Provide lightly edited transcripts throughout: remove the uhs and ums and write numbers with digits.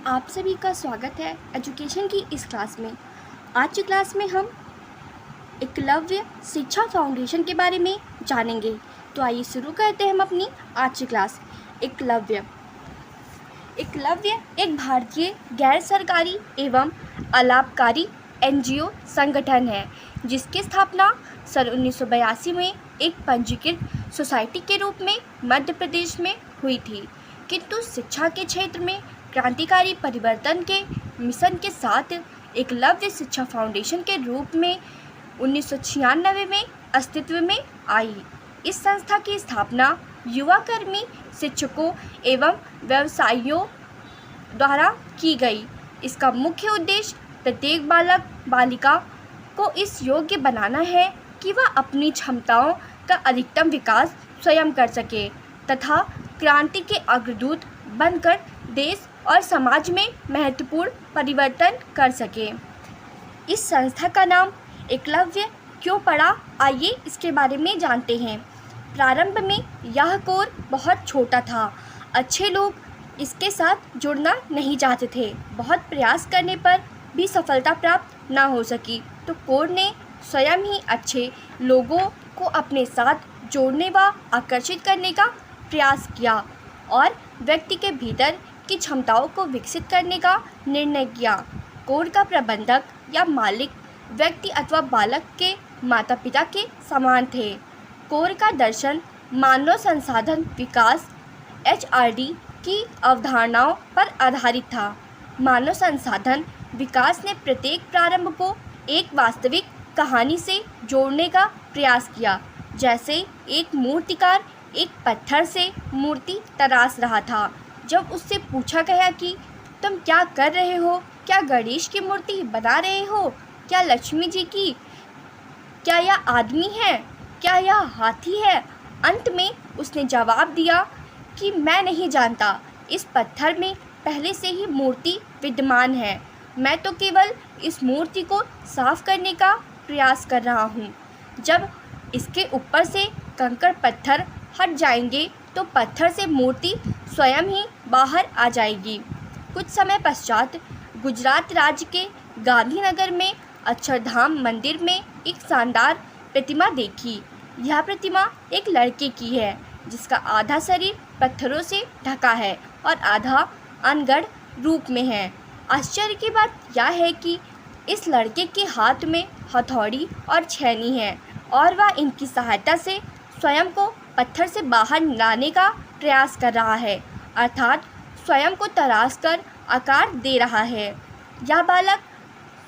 आप सभी का स्वागत है एजुकेशन की इस क्लास में। आज की क्लास में हम एकलव्य शिक्षा फाउंडेशन के बारे में जानेंगे। तो आइए शुरू करते हैं हम अपनी आज की क्लास। एकलव्य एक भारतीय गैर सरकारी एवं अलाभकारी NGO संगठन है जिसकी स्थापना सन 1982 में एक पंजीकृत सोसाइटी के रूप में मध्य प्रदेश में हुई थी, किंतु शिक्षा के क्षेत्र में क्रांतिकारी परिवर्तन के मिशन के साथ एकलव्य शिक्षा फाउंडेशन के रूप में 1996 में अस्तित्व में आई। इस संस्था की स्थापना युवा कर्मी, शिक्षकों एवं व्यवसायियों द्वारा की गई। इसका मुख्य उद्देश्य प्रत्येक बालक बालिका को इस योग्य बनाना है कि वह अपनी क्षमताओं का अधिकतम विकास स्वयं कर सके तथा क्रांति के अग्रदूत बनकर देश और समाज में महत्वपूर्ण परिवर्तन कर सके। इस संस्था का नाम एकलव्य क्यों पड़ा, आइए इसके बारे में जानते हैं। प्रारंभ में यह कोर बहुत छोटा था। अच्छे लोग इसके साथ जुड़ना नहीं चाहते थे। बहुत प्रयास करने पर भी सफलता प्राप्त न हो सकी, तो कोर ने स्वयं ही अच्छे लोगों को अपने साथ जोड़ने व आकर्षित करने का प्रयास किया और व्यक्ति के भीतर की क्षमताओं को विकसित करने का निर्णय किया। कोर का प्रबंधक या मालिक व्यक्ति अथवा बालक के माता पिता के समान थे। कोर का दर्शन मानव संसाधन विकास HRD की अवधारणाओं पर आधारित था। मानव संसाधन विकास ने प्रत्येक प्रारंभ को एक वास्तविक कहानी से जोड़ने का प्रयास किया। जैसे एक मूर्तिकार एक पत्थर से मूर्ति तराश रहा था। जब उससे पूछा गया कि तुम क्या कर रहे हो, क्या गणेश की मूर्ति बना रहे हो, क्या लक्ष्मी जी की, क्या यह आदमी है, क्या यह हाथी है, अंत में उसने जवाब दिया कि मैं नहीं जानता, इस पत्थर में पहले से ही मूर्ति विद्यमान है, मैं तो केवल इस मूर्ति को साफ करने का प्रयास कर रहा हूँ। जब इसके ऊपर से कंकड़ पत्थर हट जाएंगे तो पत्थर से मूर्ति स्वयं ही बाहर आ जाएगी। कुछ समय पश्चात गुजरात राज्य के गांधीनगर में अक्षरधाम मंदिर में एक शानदार प्रतिमा देखी। यह प्रतिमा एक लड़के की है जिसका आधा शरीर पत्थरों से ढका है और आधा अनगढ़ रूप में है। आश्चर्य की बात यह है कि इस लड़के के हाथ में हथौड़ी और छेनी है और वह इनकी सहायता से स्वयं को पत्थर से बाहर लाने का प्रयास कर रहा है, अर्थात स्वयं को तराश कर आकार दे रहा है। यह बालक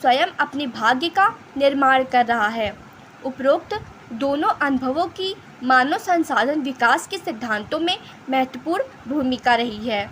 स्वयं अपने भाग्य का निर्माण कर रहा है। उपरोक्त दोनों अनुभवों की मानव संसाधन विकास के सिद्धांतों में महत्वपूर्ण भूमिका रही है।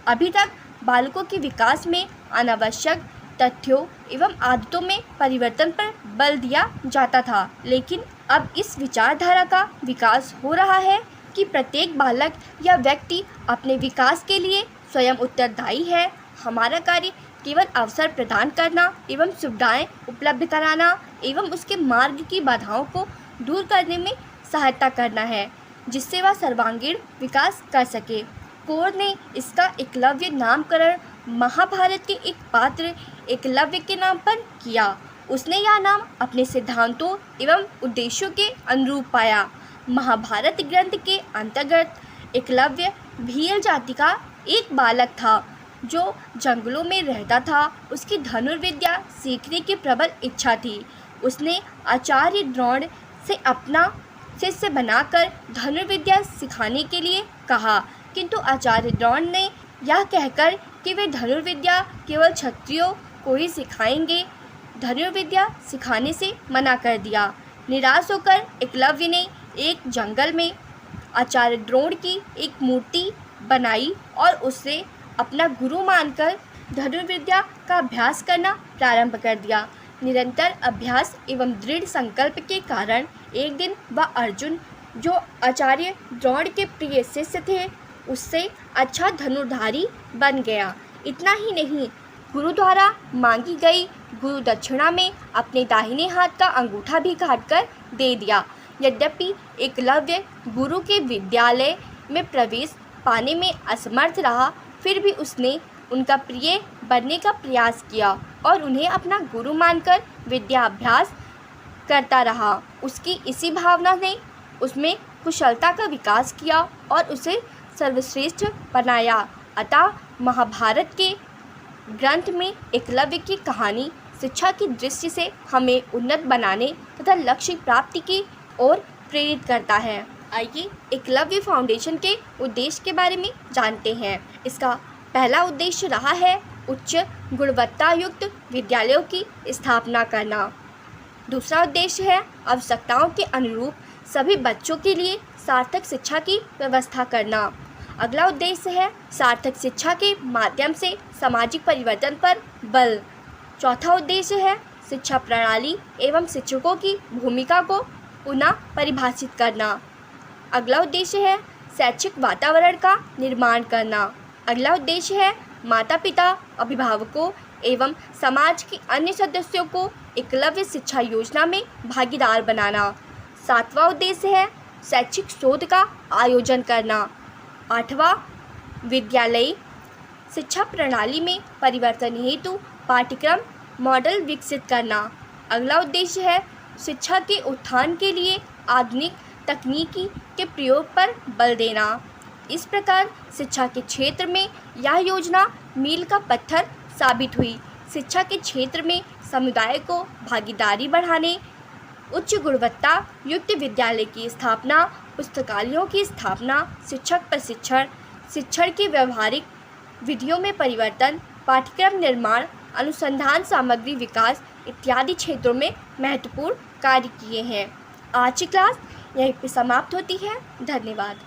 अभी तक बालकों के विकास में अनावश्यक तथ्यों एवं आदतों में परिवर्तन पर बल दिया जाता था, लेकिन अब इस विचारधारा का विकास हो रहा है कि प्रत्येक बालक या व्यक्ति अपने विकास के लिए स्वयं उत्तरदायी है। हमारा कार्य केवल अवसर प्रदान करना एवं सुविधाएं उपलब्ध कराना एवं उसके मार्ग की बाधाओं को दूर करने में सहायता करना है, जिससे वह सर्वांगीण विकास कर सके। कोर ने इसका एकलव्य नामकरण महाभारत के एक पात्र एकलव्य के नाम पर किया। उसने यह नाम अपने सिद्धांतों एवं उद्देश्यों के अनुरूप पाया। महाभारत ग्रंथ के अंतर्गत एकलव्य भील जाति का एक बालक था जो जंगलों में रहता था। उसकी धनुर्विद्या सीखने की प्रबल इच्छा थी। उसने आचार्य द्रोण से अपना शिष्य बनाकर धनुर्विद्या सिखाने के लिए कहा, किंतु आचार्य द्रोण ने यह कहकर कि वे धनुर्विद्या केवल क्षत्रियों को ही सिखाएंगे, धनुर्विद्या सिखाने से मना कर दिया। निराश होकर एकलव्य ने एक जंगल में आचार्य द्रोण की एक मूर्ति बनाई और उससे अपना गुरु मानकर धनुर्विद्या का अभ्यास करना प्रारंभ कर दिया। निरंतर अभ्यास एवं दृढ़ संकल्प के कारण एक दिन वह अर्जुन, जो आचार्य द्रोण के प्रिय शिष्य थे, उससे अच्छा धनुर्धारी बन गया। इतना ही नहीं, गुरु द्वारा मांगी गई गुरु दक्षिणा में अपने दाहिने हाथ का अंगूठा भी काटकर दे दिया। यद्यपि एकलव्य गुरु के विद्यालय में प्रवेश पाने में असमर्थ रहा, फिर भी उसने उनका प्रिय बनने का प्रयास किया और उन्हें अपना गुरु मानकर विद्याभ्यास करता रहा। उसकी इसी भावना ने उसमें कुशलता का विकास किया और उसे सर्वश्रेष्ठ बनाया। अतः महाभारत के ग्रंथ में एकलव्य की कहानी शिक्षा की दृष्टि से हमें उन्नत बनाने तथा लक्ष्य प्राप्ति की ओर प्रेरित करता है। आइए एकलव्य फाउंडेशन के उद्देश्य के बारे में जानते हैं। इसका पहला उद्देश्य रहा है उच्च गुणवत्ता युक्त विद्यालयों की स्थापना करना। दूसरा उद्देश्य है आवश्यकताओं के अनुरूप सभी बच्चों के लिए सार्थक शिक्षा की व्यवस्था करना। अगला उद्देश्य है सार्थक शिक्षा के माध्यम से सामाजिक परिवर्तन पर बल। चौथा उद्देश्य है शिक्षा प्रणाली एवं शिक्षकों की भूमिका को पुनः परिभाषित करना। अगला उद्देश्य है शैक्षिक वातावरण का निर्माण करना। अगला उद्देश्य है माता पिता, अभिभावकों एवं समाज के अन्य सदस्यों को एकलव्य शिक्षा योजना में भागीदार बनाना। सातवां उद्देश्य है शैक्षिक शोध का आयोजन करना। आठवां विद्यालयी शिक्षा प्रणाली में परिवर्तन हेतु पाठ्यक्रम मॉडल विकसित करना। अगला उद्देश्य है शिक्षा के उत्थान के लिए आधुनिक तकनीकी के प्रयोग पर बल देना। इस प्रकार शिक्षा के क्षेत्र में यह योजना मील का पत्थर साबित हुई। शिक्षा के क्षेत्र में समुदाय को भागीदारी बढ़ाने, उच्च गुणवत्ता युक्त विद्यालय की स्थापना, पुस्तकालयों की स्थापना, शिक्षक प्रशिक्षण, शिक्षण की व्यवहारिक विधियों में परिवर्तन, पाठ्यक्रम निर्माण, अनुसंधान सामग्री विकास इत्यादि क्षेत्रों में महत्वपूर्ण कार्य किए हैं। आज की क्लास यहीं पे समाप्त होती है। धन्यवाद।